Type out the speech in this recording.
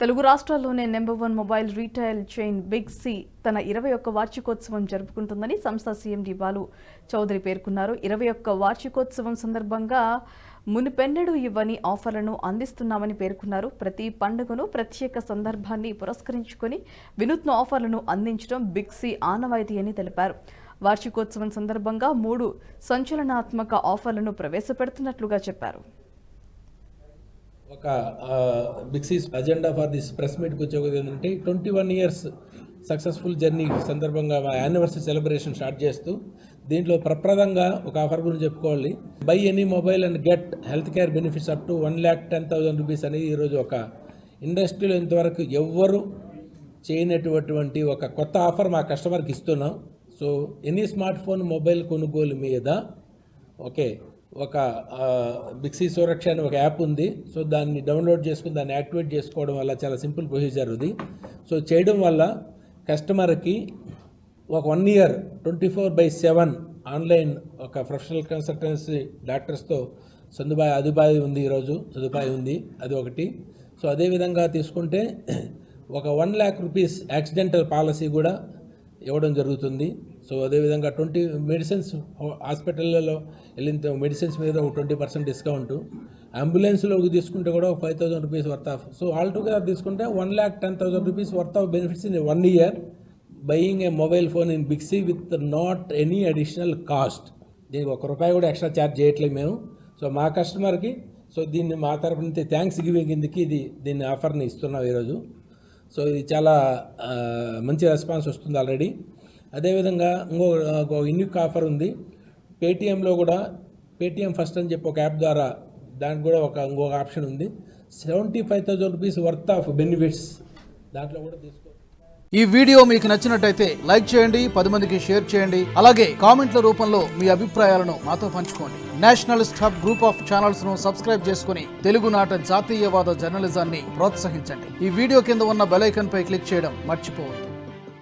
తెలుగు రాష్ట్రాల్లోనే number 1 mobile retail chain Big C తన 21వ వార్షికోత్సవం జరుపుకుంటుందని సంస్థ సీఎండీ బాలు చౌదరి పేర్కొన్నారు. 21వ వార్షికోత్సవం సందర్భంగా మునుపెన్నడూ ఇవ్వని ఆఫర్లను అందిస్తున్నామని పేర్కొన్నారు. ప్రతి పండుగను ప్రత్యేక సందర్భాన్ని పురస్కరించుకొని వినూత్న ఆఫర్లను అందించడం బిగ్ సి ఆనవాయితీ అని తెలిపారు. వార్షికోత్సవం సందర్భంగా 3 సంచలనాత్మక ఆఫర్లను ప్రవేశపెడుతున్నట్లుగా చెప్పారు. ఒక Big C's agenda for this press మీట్కి వచ్చేది ఏంటంటే 21 ఇయర్స్ సక్సెస్ఫుల్ జర్నీ సందర్భంగా యానివర్సరీ సెలబ్రేషన్ స్టార్ట్ చేస్తూ దీంట్లో ప్రప్రదంగా ఒక ఆఫర్ గురించి చెప్పుకోవాలి. Buy any mobile and get health care benefits up to 1,10,000 rupees అనేది ఈరోజు ఒక ఇండస్ట్రీలో ఇంతవరకు ఎవ్వరు చేయనటువంటి ఒక కొత్త ఆఫర్ మా కస్టమర్కి ఇస్తున్నాం. So any smart phone mobile కొనుగోలు మీద ఒక బిగ్ సి సురక్ష అని ఒక యాప్ ఉంది. సో దాన్ని డౌన్లోడ్ చేసుకుని దాన్ని యాక్టివేట్ చేసుకోవడం వల్ల చాలా సింపుల్ ప్రొసీజర్ ఇది. సో చేయడం వల్ల కస్టమర్కి ఒక 1 ఇయర్ 24/7 ఆన్లైన్ ఒక ప్రొఫెషనల్ కన్సల్టెన్సీ డాక్టర్స్తో సదుపాయం ఉంది. ఈరోజు సదుపాయం ఉంది, అది ఒకటి. సో అదేవిధంగా తీసుకుంటే ఒక 1 lakh రూపీస్ యాక్సిడెంటల్ పాలసీ కూడా ఇవ్వడం జరుగుతుంది. సో అదేవిధంగా 20 మెడిసిన్స్ హాస్పిటల్లో వెళ్ళిన మెడిసిన్స్ మీద ఒక 20% డిస్కౌంట్. అంబులెన్స్లో తీసుకుంటే కూడా 5,000 rupees worth of. So all together తీసుకుంటే 1,10,000 rupees worth of benefits in 1 year buying a mobile phone in big C with not any additional cost. దీనికి ₹1 కూడా ఎక్స్ట్రా ఛార్జ్ చేయట్లేదు మేము. సో మా కస్టమర్కి దీన్ని మా తరపు నుంచి థ్యాంక్స్ గివింగ్ కిందకి దీన్ని ఆఫర్ని ఇస్తున్నాం ఈరోజు. సో ఇది చాలా మంచి రెస్పాన్స్ వస్తుంది ఆల్రెడీ. అదేవిధంగా ఇంకో యూనిక్ ఆఫర్ ఉంది. పేటీఎంలో కూడా పేటీఎం ఫస్ట్ అని చెప్పి ఒక యాప్ ద్వారా దానికి కూడా ఇంకొక ఆప్షన్ ఉంది. 75,000 రూపీస్ వర్త్ ఆఫ్ బెనిఫిట్స్ దాంట్లో కూడా తీసుకో. ఈ వీడియో మీకు నచ్చినట్టయితే లైక్ చేయండి, 10 మందికి షేర్ చేయండి. అలాగే కామెంట్ల రూపంలో మీ అభిప్రాయాలను మాతో పంచుకోండి. Nationalist hub group of channels ను సబ్స్క్రైబ్ చేసుకుని తెలుగునాట జాతీయవాద జర్నలిజాన్ని ప్రోత్సహించండి. ఈ వీడియో కింద ఉన్న బెల్ ఐకాన్ పై క్లిక్ చేయడం మర్చిపోవద్దు.